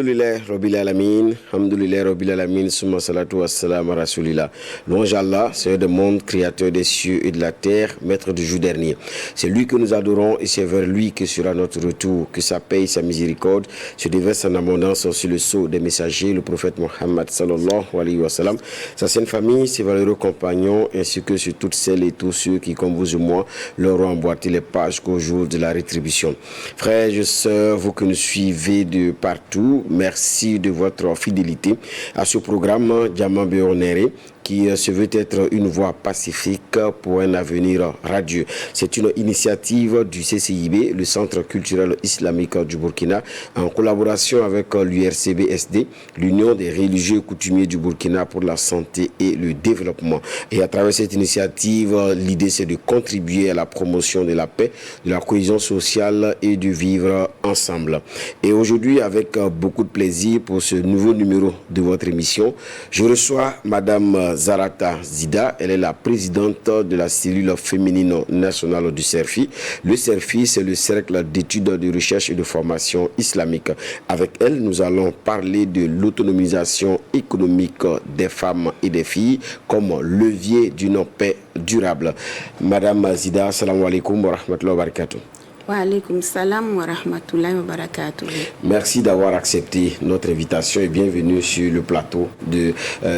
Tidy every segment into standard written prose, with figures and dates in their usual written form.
Alhamdulillah Rabbil Alamin, summa salatu wassalam rasulillah. Louange à Allah, Seigneur du monde, créateur des cieux et de la terre, maître du jour dernier. C'est lui que nous adorons et c'est vers lui que sera notre retour, que sa paix et sa miséricorde se déversent en abondance sur le sceau des messagers, le prophète Mohammed sallallahu alayhi wa sallam, sa sainte famille, ses valeureux compagnons, ainsi que sur toutes celles et tous ceux qui, comme vous et moi, leur ont emboîté les pages qu'au jour de la rétribution. Frères et sœurs, vous que nous suivez de partout, merci de votre fidélité à ce programme Diamant Béonéré qui se veut être une voie pacifique pour un avenir radieux. C'est une initiative du CCIB, le Centre culturel islamique du Burkina, en collaboration avec l'URCB-SD, l'Union des religieux et coutumiers du Burkina pour la santé et le développement. Et à travers cette initiative, l'idée c'est de contribuer à la promotion de la paix, de la cohésion sociale et de vivre ensemble. Et aujourd'hui, avec beaucoup de plaisir pour ce nouveau numéro de votre émission, je reçois Madame Zarata Zida. Elle est la présidente de la cellule féminine nationale du CERFI. Le CERFI, c'est le cercle d'études, de recherche et de formation islamique. Avec elle, nous allons parler de l'autonomisation économique des femmes et des filles comme levier d'une paix durable. Madame Zida, assalamu alaikum wa rahmatullahi wa barakatuh. Wa alaykoum salam wa rahmatullahi wa barakatuh. Merci d'avoir accepté notre invitation et bienvenue sur le plateau de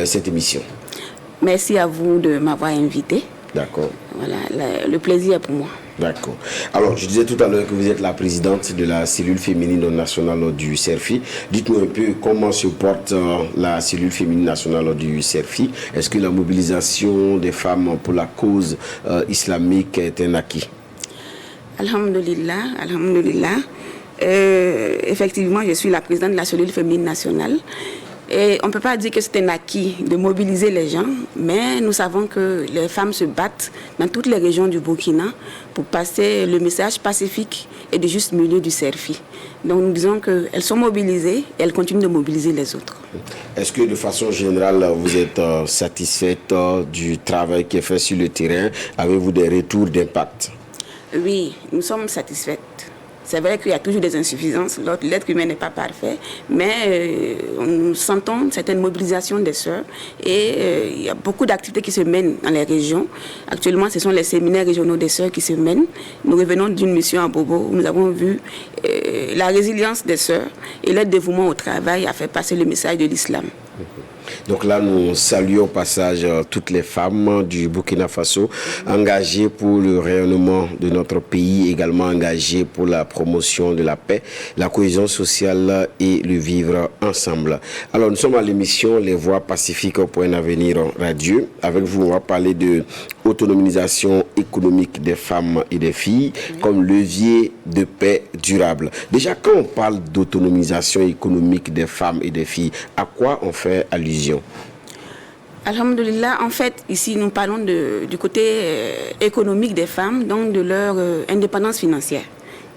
cette émission. Merci à vous de m'avoir invité. D'accord. Voilà, le plaisir est pour moi. D'accord. Alors, je disais tout à l'heure que vous êtes la présidente de la cellule féminine nationale du CERFI. Dites-nous un peu comment se porte la cellule féminine nationale du CERFI. Est-ce que la mobilisation des femmes pour la cause islamique est un acquis? Alhamdulillah, alhamdulillah. Effectivement, je suis la présidente de la cellule féminine nationale. Et on ne peut pas dire que c'est un acquis de mobiliser les gens, mais nous savons que les femmes se battent dans toutes les régions du Burkina pour passer le message pacifique et de juste milieu du CERFI. Donc nous disons qu'elles sont mobilisées et elles continuent de mobiliser les autres. Est-ce que de façon générale, vous êtes satisfaite du travail qui est fait sur le terrain? Avez-vous des retours d'impact? Oui, nous sommes satisfaites. C'est vrai qu'il y a toujours des insuffisances, l'être humain n'est pas parfait, mais nous sentons certaines mobilisations des sœurs et il y a beaucoup d'activités qui se mènent dans les régions. Actuellement, ce sont les séminaires régionaux des sœurs qui se mènent. Nous revenons d'une mission à Bobo où nous avons vu la résilience des sœurs et leur dévouement au travail a fait passer le message de l'islam. Donc là, nous saluons au passage toutes les femmes du Burkina Faso engagées pour le rayonnement de notre pays, également engagées pour la promotion de la paix, la cohésion sociale et le vivre ensemble. Alors, nous sommes à l'émission Les Voix pacifiques pour un avenir radieux. Avec vous, on va parler de autonomisation économique des femmes et des filles comme levier de paix durable. Déjà, quand on parle d'autonomisation économique des femmes et des filles, à quoi on fait allusion? Alhamdulillah, en fait, ici, nous parlons du côté économique des femmes, donc de leur indépendance financière.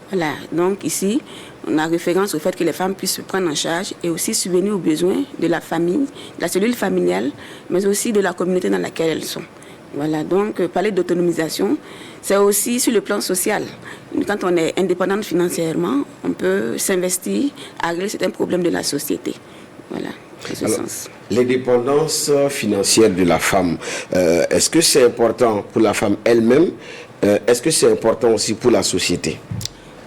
Voilà, donc ici, on a référence au fait que les femmes puissent se prendre en charge et aussi subvenir aux besoins de la famille, de la cellule familiale, mais aussi de la communauté dans laquelle elles sont. Voilà, donc parler d'autonomisation, c'est aussi sur le plan social. Quand on est indépendante financièrement, on peut s'investir à régler certains problèmes de la société. Voilà, dans ce sens. L'indépendance financière de la femme, est-ce que c'est important pour la femme elle-même? Est-ce que c'est important aussi pour la société?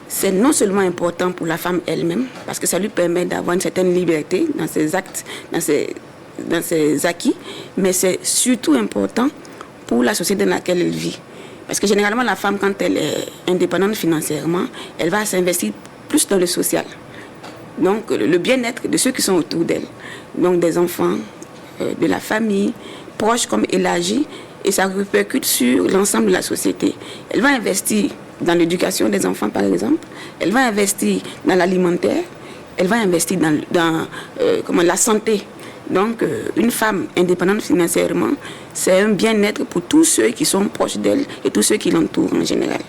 C'est non seulement important pour la femme elle-même, parce que ça lui permet d'avoir une certaine liberté dans ses actes, dans ses acquis, mais c'est surtout important pour la société dans laquelle elle vit. Parce que généralement, la femme, quand elle est indépendante financièrement, elle va s'investir plus dans le social. Donc, le bien-être de ceux qui sont autour d'elle. Donc, des enfants, de la famille, proches comme élargis, et ça répercute sur l'ensemble de la société. Elle va investir dans l'éducation des enfants, par exemple. Elle va investir dans l'alimentaire. Elle va investir dans la santé. Donc, une femme indépendante financièrement, c'est un bien-être pour tous ceux qui sont proches d'elle et tous ceux qui l'entourent en général.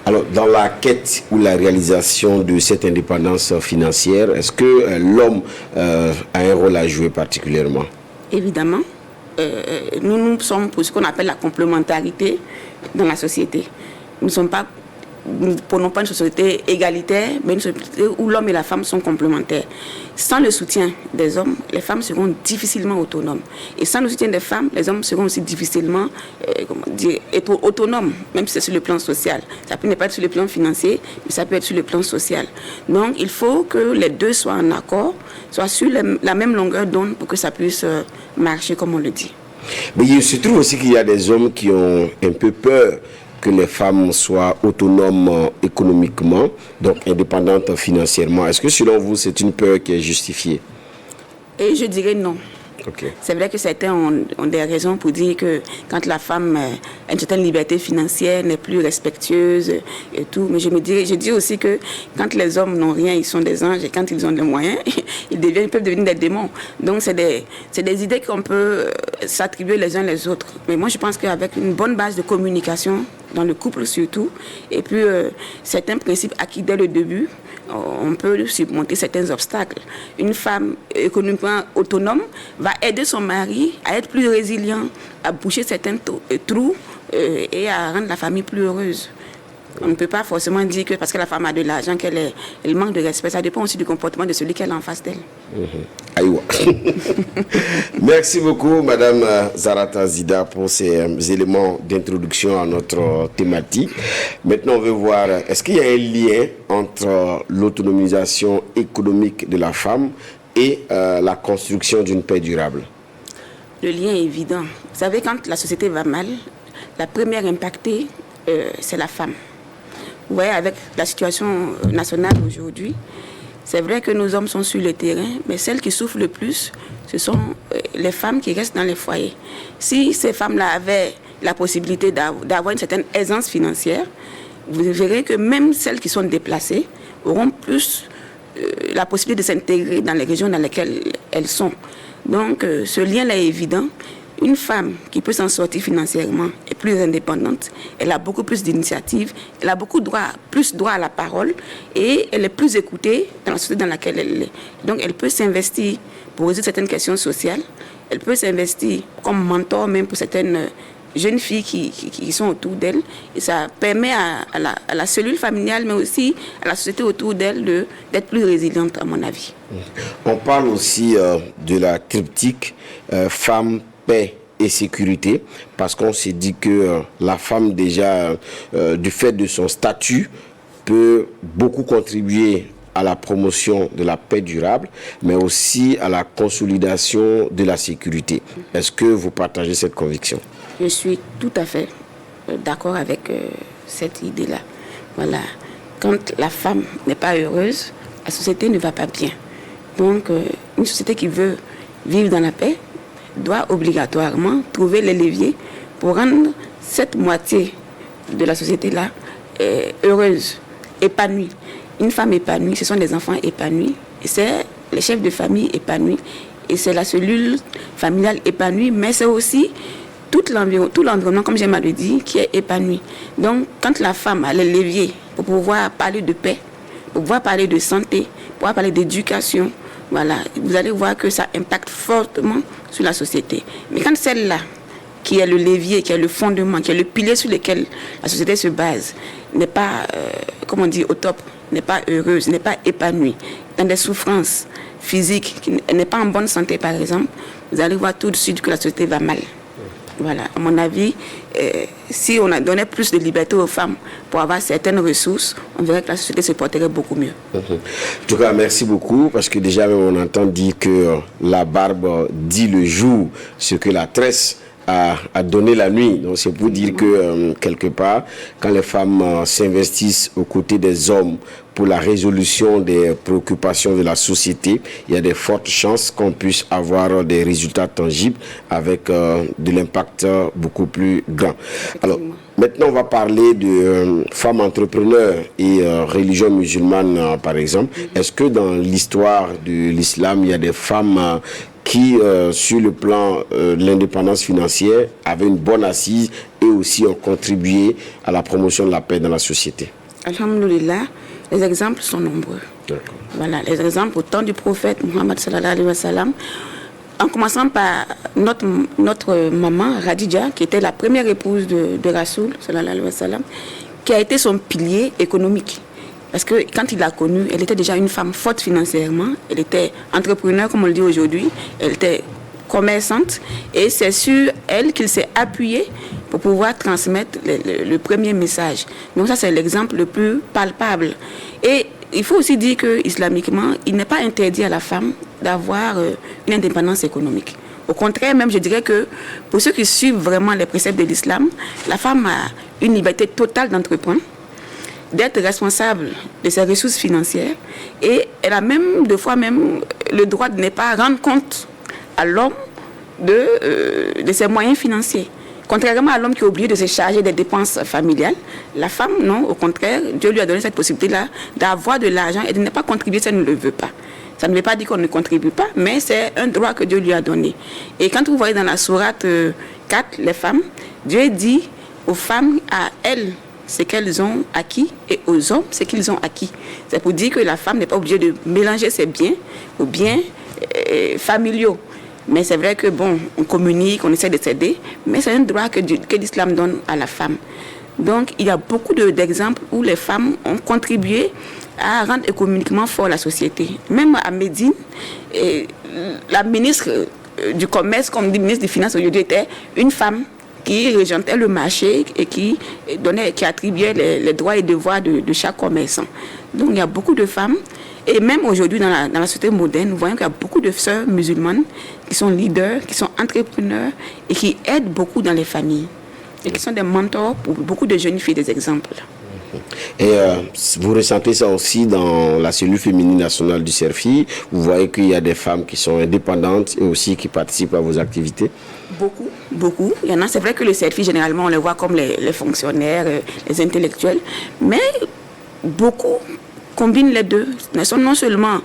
Alors, dans la quête ou la réalisation de cette indépendance financière, est-ce que l'homme a un rôle à jouer particulièrement? Évidemment. Nous sommes pour ce qu'on appelle la complémentarité dans la société. Nous ne sommes pas nous ne prenons pas une société égalitaire, mais une société où l'homme et la femme sont complémentaires. Sans le soutien des hommes, les femmes seront difficilement autonomes. Et sans le soutien des femmes, les hommes seront aussi difficilement autonomes, même si c'est sur le plan social. Ça peut ne pas être sur le plan financier, mais ça peut être sur le plan social. Donc, il faut que les deux soient en accord, soient sur la même longueur d'onde pour que ça puisse marcher, comme on le dit. Mais il se trouve aussi qu'il y a des hommes qui ont un peu peur que les femmes soient autonomes économiquement, donc indépendantes financièrement. Est-ce que selon vous, c'est une peur qui est justifiée? Et je dirais non. Okay. C'est vrai que certains ont des raisons pour dire que quand la femme a une certaine liberté financière, n'est plus respectueuse et tout. Mais je dis aussi que quand les hommes n'ont rien, ils sont des anges, et quand ils ont des moyens, ils peuvent devenir des démons. Donc c'est des idées qu'on peut s'attribuer les uns les autres. Mais moi je pense qu'avec une bonne base de communication, dans le couple surtout, et puis certains principes acquis dès le début, on peut surmonter certains obstacles. Une femme économiquement autonome va aider son mari à être plus résilient, à boucher certains trous et à rendre la famille plus heureuse. On ne peut pas forcément dire que parce que la femme a de l'argent qu'elle manque de respect. Ça dépend aussi du comportement de celui qu'elle a en face d'elle. Aïwa. Merci beaucoup, Madame Zarata Zida, pour ces éléments d'introduction à notre thématique. Maintenant, on veut voir, est-ce qu'il y a un lien entre l'autonomisation économique de la femme et la construction d'une paix durable? Le lien est évident. Vous savez, quand la société va mal, la première impactée, c'est la femme. Vous voyez, avec la situation nationale aujourd'hui, c'est vrai que nos hommes sont sur le terrain, mais celles qui souffrent le plus, ce sont les femmes qui restent dans les foyers. Si ces femmes-là avaient la possibilité d'avoir une certaine aisance financière, vous verrez que même celles qui sont déplacées auront plus la possibilité de s'intégrer dans les régions dans lesquelles elles sont. Donc, ce lien-là est évident. Une femme qui peut s'en sortir financièrement est plus indépendante, elle a beaucoup plus d'initiatives, elle a plus droit à la parole et elle est plus écoutée dans la société dans laquelle elle est. Donc elle peut s'investir pour résoudre certaines questions sociales, elle peut s'investir comme mentor même pour certaines jeunes filles qui sont autour d'elle et ça permet à la cellule familiale mais aussi à la société autour d'elle d'être plus résiliente à mon avis. On parle aussi de la triptyque femme, paix et sécurité, parce qu'on s'est dit que la femme déjà, du fait de son statut, peut beaucoup contribuer à la promotion de la paix durable, mais aussi à la consolidation de la sécurité. Est-ce que vous partagez cette conviction? Je suis tout à fait d'accord avec cette idée-là. Voilà. Quand la femme n'est pas heureuse, la société ne va pas bien. Donc, une société qui veut vivre dans la paix doit obligatoirement trouver les leviers pour rendre cette moitié de la société-là heureuse, épanouie. Une femme épanouie, ce sont des enfants épanouis, et c'est les chefs de famille épanouis, et c'est la cellule familiale épanouie, mais c'est aussi tout l'environnement, comme j'aime à le dire, qui est épanoui. Donc, quand la femme a les leviers pour pouvoir parler de paix, pour pouvoir parler de santé, pour pouvoir parler d'éducation, voilà, vous allez voir que ça impacte fortement sur la société. Mais quand celle-là, qui est le levier, qui est le fondement, qui est le pilier sur lequel la société se base, n'est pas, au top, n'est pas heureuse, n'est pas épanouie, dans des souffrances physiques, n'est pas en bonne santé par exemple, vous allez voir tout de suite que la société va mal. Voilà, à mon avis, si on a donné plus de liberté aux femmes pour avoir certaines ressources, on verrait que la société se porterait beaucoup mieux. En tout cas, merci beaucoup, parce que déjà, on entend dire que la barbe dit le jour ce que la tresse a donné la nuit. Donc, c'est pour dire que, quelque part, quand les femmes s'investissent aux côtés des hommes pour la résolution des préoccupations de la société, il y a de fortes chances qu'on puisse avoir des résultats tangibles avec de l'impact beaucoup plus grand. Alors, maintenant, on va parler de femmes entrepreneurs et religion musulmane, par exemple. Est-ce que dans l'histoire de l'islam, il y a des femmes qui, sur le plan de l'indépendance financière, avaient une bonne assise et aussi ont contribué à la promotion de la paix dans la société? Alhamdulillah, les exemples sont nombreux. D'accord. Voilà, les exemples au temps du prophète Muhammad sallallahu alayhi wa sallam, en commençant par notre maman Khadija, qui était la première épouse de Rasoul sallallahu alayhi wa sallam, qui a été son pilier économique. Parce que quand il l'a connue, elle était déjà une femme forte financièrement, elle était entrepreneur comme on le dit aujourd'hui, elle était commerçante et c'est sur elle qu'il s'est appuyé pour pouvoir transmettre le premier message. Donc ça c'est l'exemple le plus palpable. Et il faut aussi dire que islamiquement, il n'est pas interdit à la femme d'avoir une indépendance économique. Au contraire, même je dirais que pour ceux qui suivent vraiment les préceptes de l'islam, la femme a une liberté totale d'entreprendre, d'être responsable de ses ressources financières et elle a même, deux fois même, le droit de ne pas rendre compte à l'homme de ses moyens financiers. Contrairement à l'homme qui est obligé de se charger des dépenses familiales, la femme, non, au contraire, Dieu lui a donné cette possibilité-là d'avoir de l'argent et de ne pas contribuer si elle ne le veut pas. Ça ne veut pas dire qu'on ne contribue pas, mais c'est un droit que Dieu lui a donné. Et quand vous voyez dans la sourate 4, les femmes, Dieu dit aux femmes, à elles, ce qu'elles ont acquis et aux hommes, ce qu'ils ont acquis. C'est pour dire que la femme n'est pas obligée de mélanger ses biens aux biens familiaux. Mais c'est vrai que, bon, on communique, on essaie de s'aider, mais c'est un droit que l'islam donne à la femme. Donc, il y a beaucoup d'exemples où les femmes ont contribué à rendre économiquement fort la société. Même à Médine, la ministre du Commerce, comme dit ministre des Finances aujourd'hui, était une femme qui régentait le marché et qui attribuait les droits et devoirs de chaque commerçant. Donc, il y a beaucoup de femmes. Et même aujourd'hui, dans la société moderne, nous voyons qu'il y a beaucoup de sœurs musulmanes qui sont leaders, qui sont entrepreneurs et qui aident beaucoup dans les familles. Et qui sont des mentors pour beaucoup de jeunes filles, des exemples. Et vous ressentez ça aussi dans la cellule féminine nationale du CERFI. Vous voyez qu'il y a des femmes qui sont indépendantes et aussi qui participent à vos activités. Beaucoup. Il y en a, c'est vrai que le CERFI, généralement, on les voit comme les fonctionnaires, les intellectuels. Mais beaucoup combinent les deux. Elles sont non seulement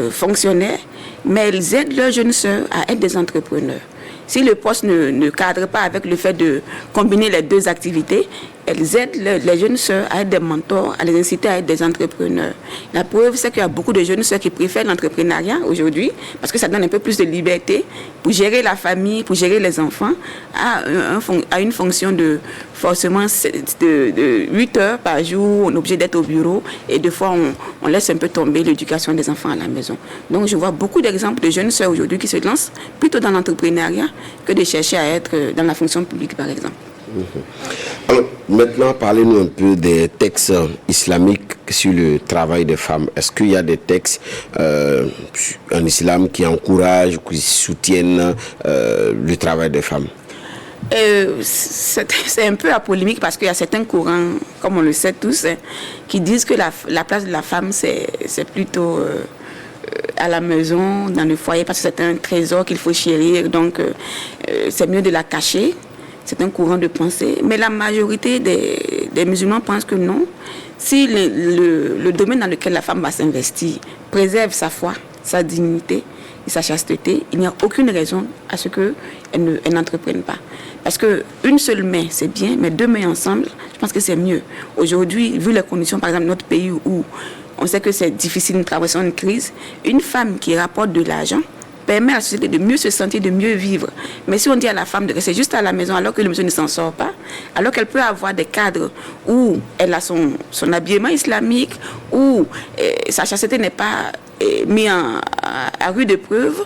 fonctionnaires, mais elles aident leurs jeunes sœurs à être des entrepreneurs. Si le poste ne cadre pas avec le fait de combiner les deux activités, elles aident les jeunes sœurs à être des mentors, à les inciter à être des entrepreneurs. La preuve, c'est qu'il y a beaucoup de jeunes sœurs qui préfèrent l'entrepreneuriat aujourd'hui parce que ça donne un peu plus de liberté pour gérer la famille, pour gérer les enfants, à une fonction de forcément de 8 heures par jour, on est obligé d'être au bureau et des fois on laisse un peu tomber l'éducation des enfants à la maison. Donc je vois beaucoup d'exemples de jeunes sœurs aujourd'hui qui se lancent plutôt dans l'entrepreneuriat que de chercher à être dans la fonction publique par exemple. Alors, maintenant, parlez-nous un peu des textes islamiques sur le travail des femmes. Est-ce qu'il y a des textes en islam qui encouragent, qui soutiennent le travail des femmes? C'est un peu à polémique parce qu'il y a certains courants, comme on le sait tous, qui disent que la place de la femme, c'est plutôt à la maison, dans le foyer, parce que c'est un trésor qu'il faut chérir, donc c'est mieux de la cacher. C'est un courant de pensée. Mais la majorité des musulmans pensent que non. Si le domaine dans lequel la femme va s'investir préserve sa foi, sa dignité et sa chasteté, il n'y a aucune raison à ce qu'elle n'entreprenne pas. Parce qu'une seule main, c'est bien, mais deux mains ensemble, je pense que c'est mieux. Aujourd'hui, vu les conditions, par exemple, de notre pays où on sait que c'est difficile de traverser une crise, une femme qui rapporte de l'argent permet à la société de mieux se sentir, de mieux vivre. Mais si on dit à la femme de rester juste à la maison alors que le monsieur ne s'en sort pas, alors qu'elle peut avoir des cadres où elle a son habillement islamique, où sa chasteté n'est pas mise à rude épreuve,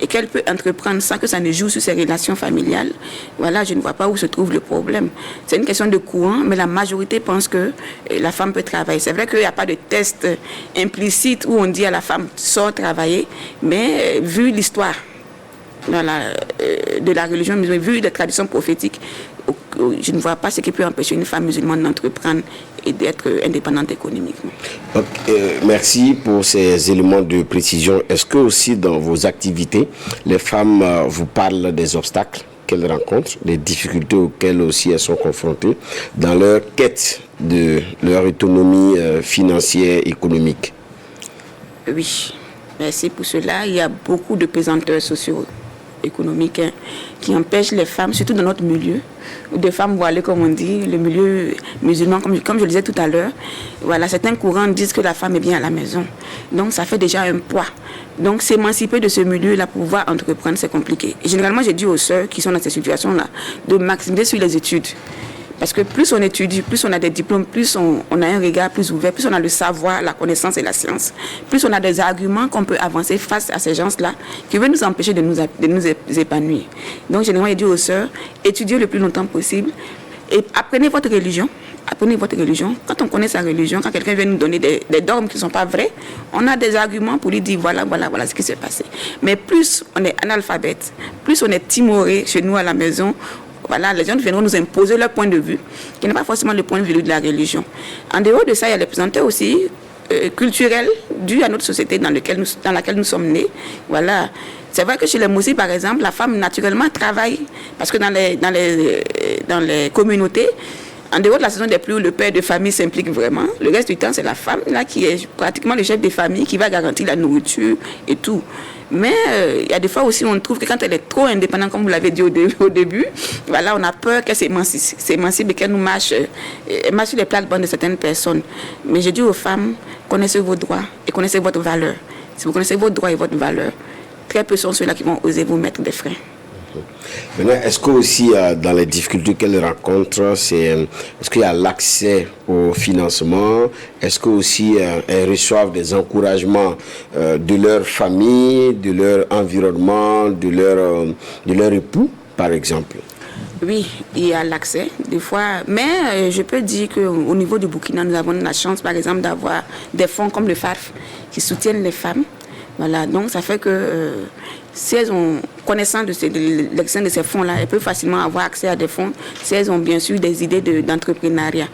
et qu'elle peut entreprendre sans que ça ne joue sur ses relations familiales, voilà, je ne vois pas où se trouve le problème. C'est une question de courant, mais la majorité pense que la femme peut travailler. C'est vrai qu'il n'y a pas de test implicite où on dit à la femme sort travailler, mais vu l'histoire de la religion musulmane, vu les traditions prophétiques, je ne vois pas ce qui peut empêcher une femme musulmane d'entreprendre et d'être indépendante économiquement. Merci pour ces éléments de précision. Est-ce que aussi dans vos activités, les femmes vous parlent des obstacles qu'elles rencontrent, des difficultés auxquelles aussi elles sont confrontées dans leur quête de leur autonomie financière, économique? Oui, merci pour cela. Il y a beaucoup de pesanteurs socio-économiques qui empêchent les femmes, surtout dans notre milieu, des femmes voilées, comme on dit, le milieu musulman, comme je le disais tout à l'heure. Voilà, certains courants disent que la femme est bien à la maison. Donc, ça fait déjà un poids. Donc, s'émanciper de ce milieu-là, pouvoir entreprendre, c'est compliqué. Et généralement, j'ai dit aux sœurs qui sont dans ces situations-là de maximiser sur les études. Parce que plus on étudie, plus on a des diplômes, plus on a un regard plus ouvert, plus on a le savoir, la connaissance et la science, plus on a des arguments qu'on peut avancer face à ces gens-là qui veulent nous empêcher de nous épanouir. Donc, généralement, il dit aux sœurs, étudiez le plus longtemps possible et apprenez votre religion. Apprenez votre religion. Quand on connaît sa religion, quand quelqu'un vient nous donner des dogmes qui ne sont pas vrais, on a des arguments pour lui dire voilà ce qui s'est passé. Mais plus on est analphabète, plus on est timoré chez nous à la maison, voilà, les gens viendront nous imposer leur point de vue, qui n'est pas forcément le point de vue de la religion. En dehors de ça, il y a les pesanteurs aussi culturelles dues à notre société dans laquelle nous sommes nés. Voilà. C'est vrai que chez les Moussis, par exemple, la femme naturellement travaille, parce que dans les communautés, en dehors de la saison des pluies où le père de famille s'implique vraiment, le reste du temps, c'est la femme là qui est pratiquement le chef de famille qui va garantir la nourriture et tout. Mais il y a des fois aussi, on trouve que quand elle est trop indépendante, comme vous l'avez dit au début, voilà, on a peur qu'elle s'émancipe et qu'elle nous marche sur les plates-bandes de certaines personnes. Mais je dis aux femmes, connaissez vos droits et connaissez votre valeur. Si vous connaissez vos droits et votre valeur, très peu sont ceux-là qui vont oser vous mettre des freins. Maintenant, est-ce que aussi dans les difficultés qu'elles rencontrent, est-ce qu'il y a l'accès au financement? Est-ce que aussi elles reçoivent des encouragements de leur famille, de leur environnement, de leur époux, par exemple? Oui, il y a l'accès des fois, mais je peux dire qu'au niveau du Burkina, nous avons la chance, par exemple, d'avoir des fonds comme le FARF qui soutiennent les femmes. Voilà, donc ça fait que si elles ont connaissance de l'existence de ces fonds-là, elles peuvent facilement avoir accès à des fonds si elles ont bien sûr des idées d'entrepreneuriat.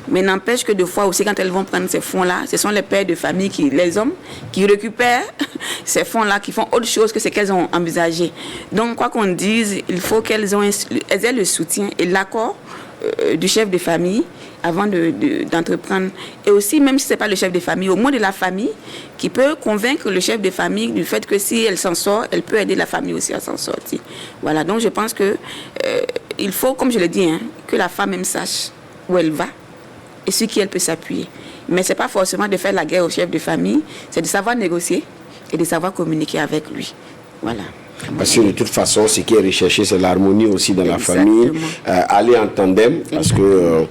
Mais n'empêche que des fois aussi, quand elles vont prendre ces fonds-là, ce sont les pères de famille, les hommes, qui récupèrent ces fonds-là, qui font autre chose que ce qu'elles ont envisagé. Donc, quoi qu'on dise, il faut qu'elles aient le soutien et l'accord du chef de famille avant d'entreprendre. Et aussi, même si ce n'est pas le chef de famille, au moins de la famille, qui peut convaincre le chef de famille du fait que si elle s'en sort, elle peut aider la famille aussi à s'en sortir. Voilà, donc je pense que il faut, comme je l'ai dit, que la femme même sache où elle va et sur qui elle peut s'appuyer. Mais ce n'est pas forcément de faire la guerre au chef de famille, c'est de savoir négocier et de savoir communiquer avec lui. Voilà. Parce que de toute façon, ce qui est recherché, c'est l'harmonie aussi dans la famille. Aller en tandem, parce que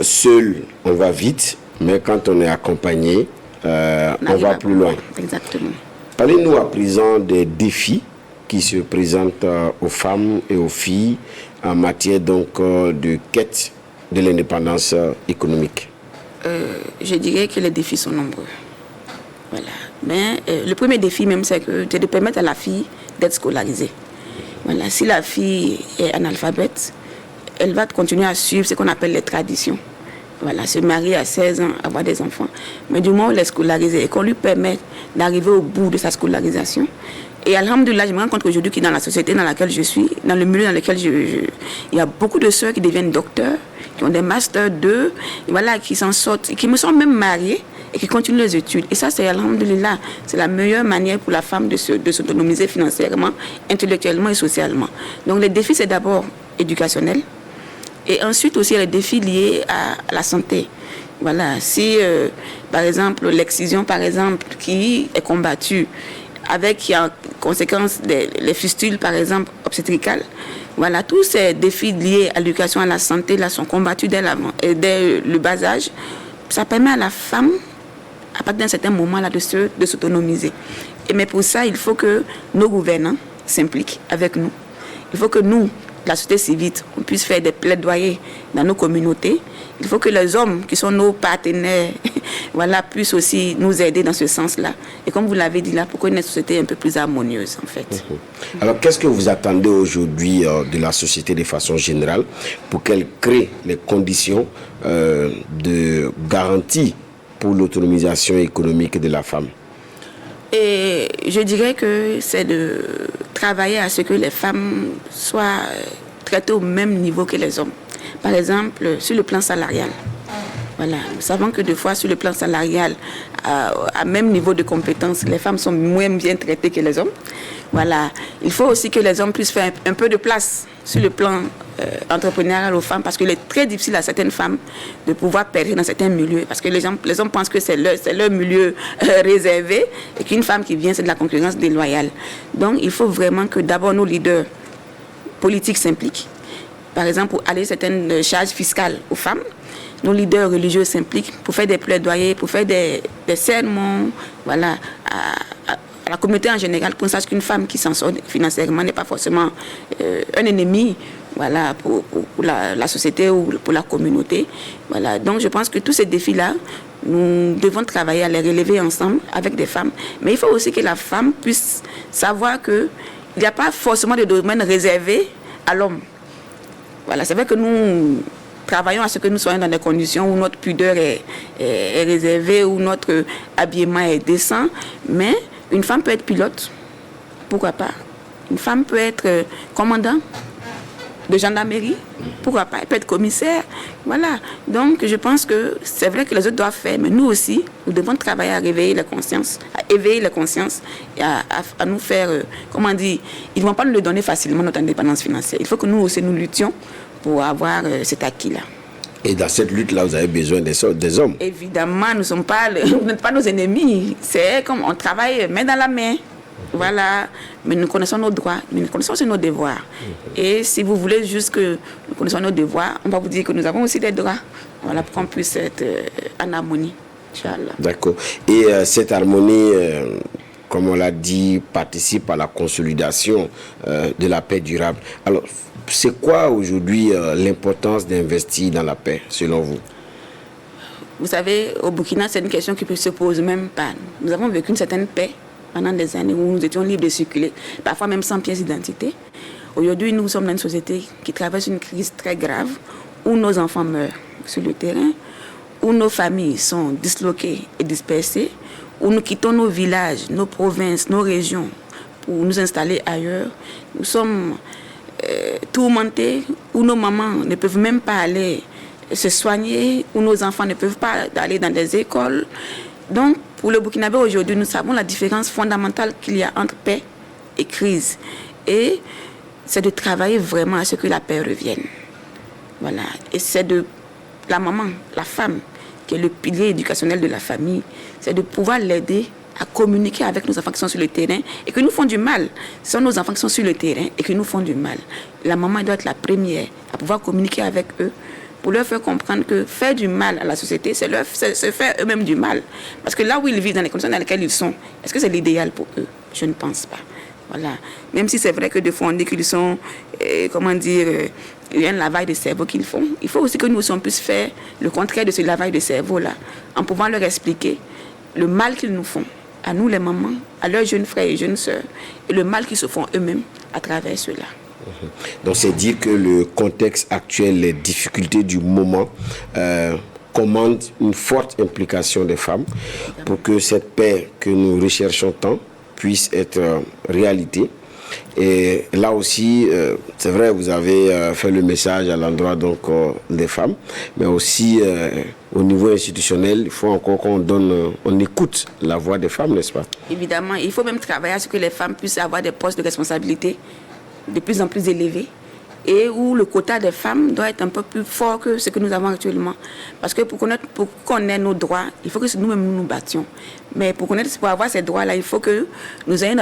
seul, on va vite, mais quand on est accompagné, on va plus loin. Exactement. Parlez-nous à présent des défis qui se présentent aux femmes et aux filles en matière donc de quête de l'indépendance économique. Je dirais que les défis sont nombreux. Voilà. Mais le premier défi même, c'est de permettre à la fille d'être scolarisée. Voilà. Si la fille est analphabète, elle va continuer à suivre ce qu'on appelle les traditions. Voilà, se marier à 16 ans, avoir des enfants. Mais du moment où elle est scolarisée et qu'on lui permet d'arriver au bout de sa scolarisation, et alhamdoulilah, je me rends compte qu'aujourd'hui, dans la société dans laquelle je suis, dans le milieu dans lequel il y a beaucoup de sœurs qui deviennent docteurs, qui ont des masters 2, et voilà, qui s'en sortent, et qui me sont même mariées et qui continuent les études. Et ça, c'est alhamdoulilah, c'est la meilleure manière pour la femme de s'autonomiser financièrement, intellectuellement et socialement. Donc les défis, c'est d'abord éducationnel, et ensuite aussi les défis liés à la santé. Voilà, si par exemple l'excision par exemple qui est combattue avec qui a en conséquence les fistules par exemple obstétricales, voilà, tous ces défis liés à l'éducation, à la santé là sont combattus dès le bas âge. Ça permet à la femme à partir d'un certain moment là de s'autonomiser. Mais pour ça, il faut que nos gouvernants s'impliquent avec nous. Il faut que nous, la société civile, on puisse faire des plaidoyers dans nos communautés. Il faut que les hommes qui sont nos partenaires voilà, puissent aussi nous aider dans ce sens-là. Et comme vous l'avez dit là, pour qu'on ait une société un peu plus harmonieuse en fait. Alors qu'est-ce que vous attendez aujourd'hui de la société de façon générale pour qu'elle crée les conditions de garantie pour l'autonomisation économique de la femme? Et je dirais que c'est de travailler à ce que les femmes soient traitées au même niveau que les hommes. Par exemple, sur le plan salarial. Voilà. Nous savons que des fois, sur le plan salarial, à même niveau de compétence, les femmes sont moins bien traitées que les hommes. Voilà. Il faut aussi que les hommes puissent faire un peu de place sur le plan entrepreneurial aux femmes, parce qu'il est très difficile à certaines femmes de pouvoir percer dans certains milieux, parce que les hommes pensent que c'est leur milieu réservé, et qu'une femme qui vient, c'est de la concurrence déloyale. Donc, il faut vraiment que d'abord nos leaders politiques s'impliquent, par exemple, pour alléger certaines charges fiscales aux femmes. Nos leaders religieux s'impliquent pour faire des plaidoyers, pour faire des sermons, voilà, à la communauté en général, pour qu'on sache qu'une femme qui s'en sort financièrement n'est pas forcément un ennemi, voilà, pour la société ou pour la communauté. Voilà. Donc je pense que tous ces défis-là, nous devons travailler à les relever ensemble avec des femmes. Mais il faut aussi que la femme puisse savoir qu'il n'y a pas forcément de domaine réservé à l'homme. Voilà, c'est vrai que nous travaillons à ce que nous soyons dans des conditions où notre pudeur est réservée, où notre habillement est décent, mais une femme peut être pilote, pourquoi pas. Une femme peut être commandant de gendarmerie, pourquoi pas. Elle peut être commissaire, voilà. Donc je pense que c'est vrai que les autres doivent faire, mais nous aussi, nous devons travailler à réveiller les consciences, à éveiller les consciences et à nous faire, comment dire, ils ne vont pas nous le donner facilement, notre indépendance financière. Il faut que nous aussi nous luttions pour avoir cet acquis-là. Et dans cette lutte-là, vous avez besoin des hommes. Évidemment, nous n'êtes pas nos ennemis. C'est comme on travaille main dans la main. Voilà. Mais nous connaissons nos droits, mais nous connaissons aussi nos devoirs. Et si vous voulez juste que nous connaissons nos devoirs, on va vous dire que nous avons aussi des droits. Voilà, pour qu'on puisse être en harmonie. Inch'Allah. D'accord. Et cette harmonie, comme on l'a dit, participe à la consolidation de la paix durable. Alors, c'est quoi aujourd'hui l'importance d'investir dans la paix, selon vous? Vous savez, au Burkina, c'est une question qui se pose même pas. Nous avons vécu une certaine paix pendant des années où nous étions libres de circuler, parfois même sans pièce d'identité. Aujourd'hui, nous sommes dans une société qui traverse une crise très grave, où nos enfants meurent sur le terrain, où nos familles sont disloquées et dispersées, où nous quittons nos villages, nos provinces, nos régions pour nous installer ailleurs. Nous sommes tourmentés, où nos mamans ne peuvent même pas aller se soigner, où nos enfants ne peuvent pas aller dans des écoles. Donc, pour le Burkinabé aujourd'hui, nous savons la différence fondamentale qu'il y a entre paix et crise. Et c'est de travailler vraiment à ce que la paix revienne. Voilà. Et c'est de la maman, la femme, qui est le pilier éducationnel de la famille, c'est de pouvoir l'aider à communiquer avec nos enfants qui sont sur le terrain et qui nous font du mal. Ce sont nos enfants qui sont sur le terrain et qui nous font du mal. La maman doit être la première à pouvoir communiquer avec eux pour leur faire comprendre que faire du mal à la société, c'est se faire eux-mêmes du mal. Parce que là où ils vivent, dans les conditions dans lesquelles ils sont, est-ce que c'est l'idéal pour eux? Je ne pense pas. Voilà. Même si c'est vrai que des fois on dit qu'ils sont, comment dire, il y a un lavage de cerveau qu'ils font, il faut aussi que nous aussi on puisse faire le contraire de ce lavage de cerveau-là, en pouvant leur expliquer le mal qu'ils nous font, à nous les mamans, à leurs jeunes frères et jeunes sœurs, et le mal qu'ils se font eux-mêmes à travers cela. Donc c'est dire que le contexte actuel, les difficultés du moment commandent une forte implication des femmes pour que cette paix que nous recherchons tant puisse être réalité. Et là aussi, c'est vrai, vous avez fait le message à l'endroit donc des femmes, mais aussi au niveau institutionnel, il faut encore on écoute la voix des femmes, n'est-ce pas? Évidemment, il faut même travailler à ce que les femmes puissent avoir des postes de responsabilité de plus en plus élevés et où le quota des femmes doit être un peu plus fort que ce que nous avons actuellement. Parce que pour qu'on ait nos droits, il faut que nous-mêmes nous battions. Mais pour avoir ces droits-là, il faut que nous ayons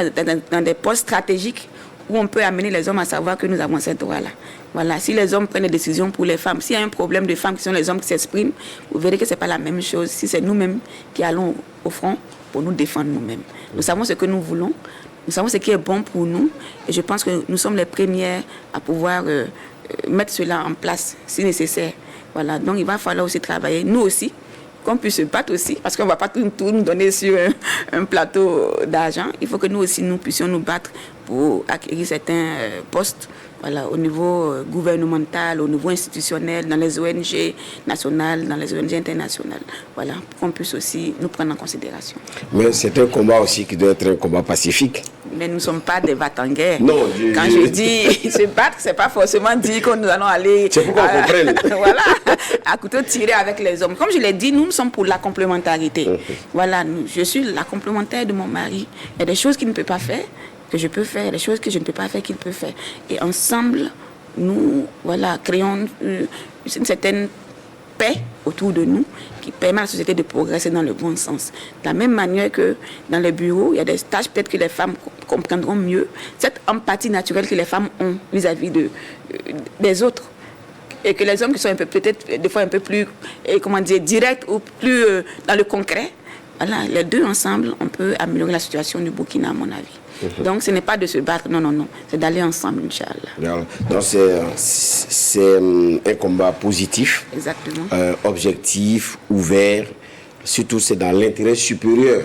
dans des postes stratégiques où on peut amener les hommes à savoir que nous avons ces droits-là. Voilà, si les hommes prennent des décisions pour les femmes, s'il y a un problème de femmes qui sont les hommes qui s'expriment, vous verrez que ce n'est pas la même chose si c'est nous-mêmes qui allons au front pour nous défendre nous-mêmes. Nous savons ce que nous voulons. Nous savons ce qui est bon pour nous et je pense que nous sommes les premières à pouvoir mettre cela en place si nécessaire. Voilà, donc il va falloir aussi travailler, nous aussi, qu'on puisse se battre aussi, parce qu'on ne va pas tout nous donner sur un plateau d'argent. Il faut que nous aussi, nous puissions nous battre pour acquérir certains postes, voilà, au niveau gouvernemental, au niveau institutionnel, dans les ONG nationales, dans les ONG internationales. Voilà, pour qu'on puisse aussi nous prendre en considération. Mais c'est un combat aussi qui doit être un combat pacifique. Mais nous ne sommes pas des battants-guerres. Non, quand je dis se battre, ce n'est pas forcément dire que nous allons aller c'est pour qu'on comprenne. Voilà, à couteau tiré avec les hommes. Comme je l'ai dit, nous sommes pour la complémentarité. Voilà, je suis la complémentaire de mon mari. Il y a des choses qu'il ne peut pas faire, que je peux faire, des choses que je ne peux pas faire, qu'il peut faire. Et ensemble, nous, voilà, créons une certaine paix autour de nous qui permet à la société de progresser dans le bon sens. De la même manière que dans les bureaux, il y a des tâches peut-être que les femmes comprendront mieux. Cette empathie naturelle que les femmes ont vis-à-vis des autres. et que les hommes qui sont peut-être des fois un peu plus, directs ou plus dans le concret, voilà, les deux ensemble, on peut améliorer la situation du Burkina, à mon avis. Donc, ce n'est pas de se battre, non, c'est d'aller ensemble, Inch'Allah. Donc, c'est un combat positif, objectif, ouvert, surtout c'est dans l'intérêt supérieur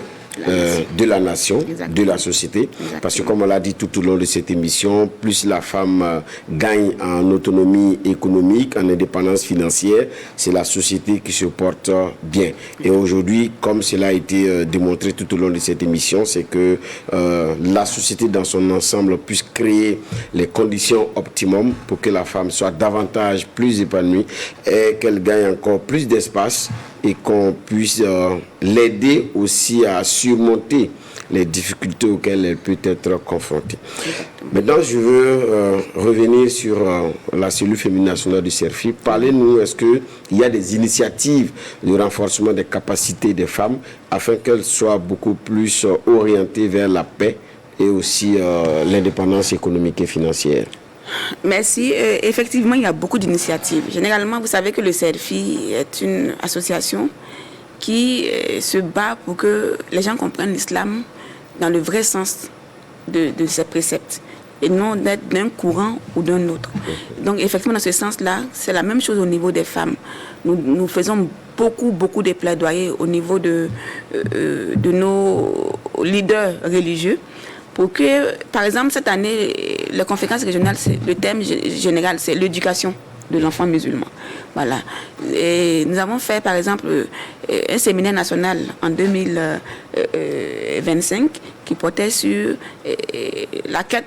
de la nation, de la société. Parce que comme on l'a dit tout au long de cette émission, plus la femme gagne en autonomie économique, en indépendance financière, c'est la société qui se porte bien. Et aujourd'hui, comme cela a été démontré tout au long de cette émission, c'est que la société dans son ensemble puisse créer les conditions optimum pour que la femme soit davantage plus épanouie et qu'elle gagne encore plus d'espace et qu'on puisse l'aider aussi à surmonter les difficultés auxquelles elle peut être confrontée. Maintenant, je veux revenir sur la cellule féminine nationale du CERFI. Parlez-nous, est-ce qu'il y a des initiatives de renforcement des capacités des femmes afin qu'elles soient beaucoup plus orientées vers la paix et aussi l'indépendance économique et financière? Merci. Effectivement, il y a beaucoup d'initiatives. Généralement, vous savez que le CERFI est une association qui se bat pour que les gens comprennent l'islam dans le vrai sens de ses préceptes et non d'être d'un courant ou d'un autre. Donc, effectivement, dans ce sens-là, c'est la même chose au niveau des femmes. Nous faisons beaucoup de plaidoyers au niveau de nos leaders religieux pour que, par exemple, cette année, la conférence régionale, le thème général, c'est l'éducation de l'enfant musulman. Voilà. Et nous avons fait, par exemple, un séminaire national en 2025 qui portait sur la quête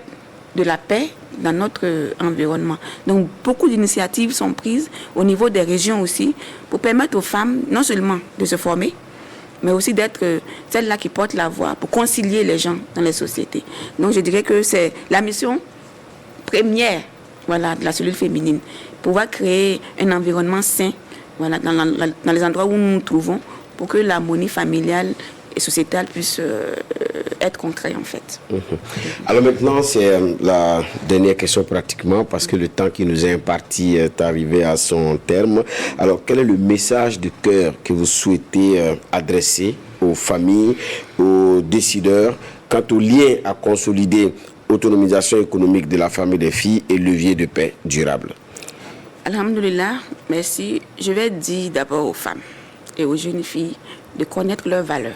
de la paix dans notre environnement. Donc, beaucoup d'initiatives sont prises au niveau des régions aussi pour permettre aux femmes non seulement de se former, mais aussi d'être celles-là qui portent la voix pour concilier les gens dans les sociétés. Donc, je dirais que c'est la mission première, voilà, de la cellule féminine, pouvoir créer un environnement sain, voilà, dans les endroits où nous nous trouvons, pour que l'harmonie familiale et sociétale puisse être concrète, en fait. Alors maintenant, c'est la dernière question pratiquement, parce que le temps qui nous est imparti est arrivé à son terme. Alors, quel est le message de cœur que vous souhaitez adresser aux familles, aux décideurs, quant au lien à consolider autonomisation économique de la femme et des filles et levier de paix durable? Alhamdoulilah, merci. Je vais dire d'abord aux femmes et aux jeunes filles de connaître leurs valeurs.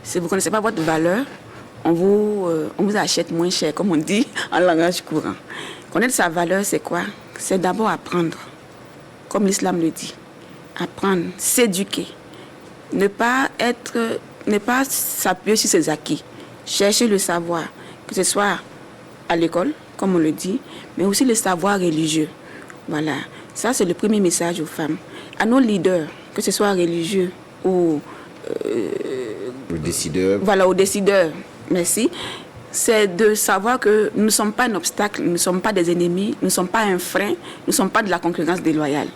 Si vous ne connaissez pas votre valeur, on vous achète moins cher, comme on dit en langage courant. Connaître sa valeur, c'est quoi? C'est d'abord apprendre, comme l'islam le dit. Apprendre, s'éduquer. Ne pas s'appuyer sur ses acquis. Chercher le savoir, que ce soit à l'école, comme on le dit, mais aussi le savoir religieux. Voilà, ça c'est le premier message aux femmes. À nos leaders, que ce soit religieux ou aux décideurs. Voilà, aux décideurs, merci. C'est de savoir que nous ne sommes pas un obstacle, nous ne sommes pas des ennemis, nous ne sommes pas un frein, nous ne sommes pas de la concurrence déloyale.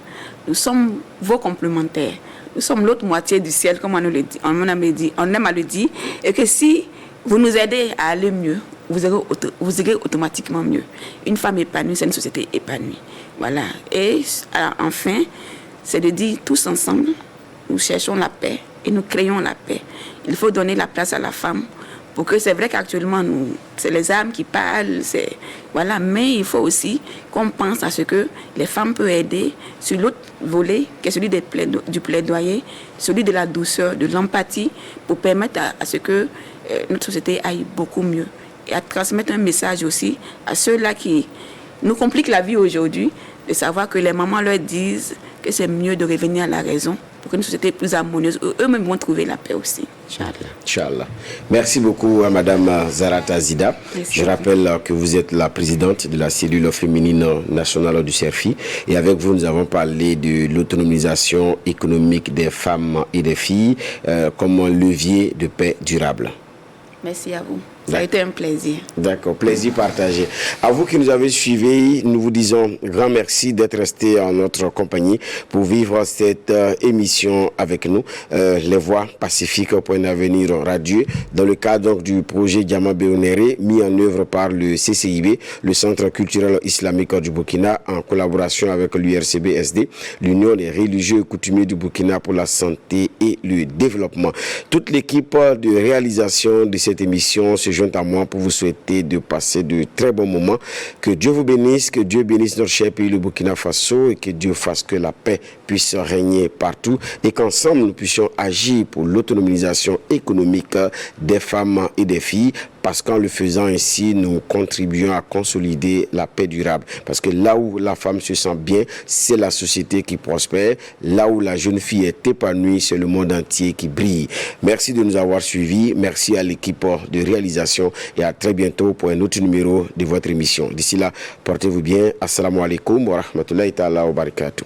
Nous sommes vos complémentaires. Nous sommes l'autre moitié du ciel, comme on aime à le dire, et que si vous nous aidez à aller mieux, vous irez automatiquement mieux. Une femme épanouie, c'est une société épanouie. Voilà. Et enfin, c'est de dire tous ensemble, nous cherchons la paix et nous créons la paix. Il faut donner la place à la femme. Pour que c'est vrai qu'actuellement, c'est les armes qui parlent, voilà, mais il faut aussi qu'on pense à ce que les femmes peuvent aider sur l'autre volet, qui est celui du plaidoyer, celui de la douceur, de l'empathie, pour permettre à ce que notre société aille beaucoup mieux. Et à transmettre un message aussi à ceux-là qui nous compliquent la vie aujourd'hui, de savoir que les mamans leur disent que c'est mieux de revenir à la raison pour qu'une société plus harmonieuse. Eux-mêmes vont trouver la paix aussi. Inch'Allah. Merci beaucoup à Madame Zarata Zida. Je rappelle que vous êtes la présidente de la cellule féminine nationale du CERFI. Et avec vous, nous avons parlé de l'autonomisation économique des femmes et des filles comme un levier de paix durable. Merci à vous. Ça a été un plaisir. D'accord, plaisir partagé. À vous qui nous avez suivis, nous vous disons grand merci d'être restés en notre compagnie pour vivre cette émission avec nous. Les Voix Pacifiques pour un avenir radieux, dans le cadre donc, du projet Diamant Béonéré, mis en œuvre par le CCIB, le Centre culturel islamique du Burkina, en collaboration avec l'URCB-SD, l'Union des religieux et coutumiers du Burkina pour la santé et le développement. Toute l'équipe de réalisation de cette émission se joint à moi pour vous souhaiter de passer de très bons moments. Que Dieu vous bénisse, que Dieu bénisse notre cher pays, le Burkina Faso, et que Dieu fasse que la paix puisse régner partout et qu'ensemble nous puissions agir pour l'autonomisation économique des femmes et des filles, parce qu'en le faisant ainsi, nous contribuons à consolider la paix durable. Parce que là où la femme se sent bien, c'est la société qui prospère. Là où la jeune fille est épanouie, c'est le monde entier qui brille. Merci de nous avoir suivis. Merci à l'équipe de réalisation et à très bientôt pour un autre numéro de votre émission. D'ici là, portez-vous bien. Assalamu alaikum wa rahmatullahi ta'ala wa barakatuh.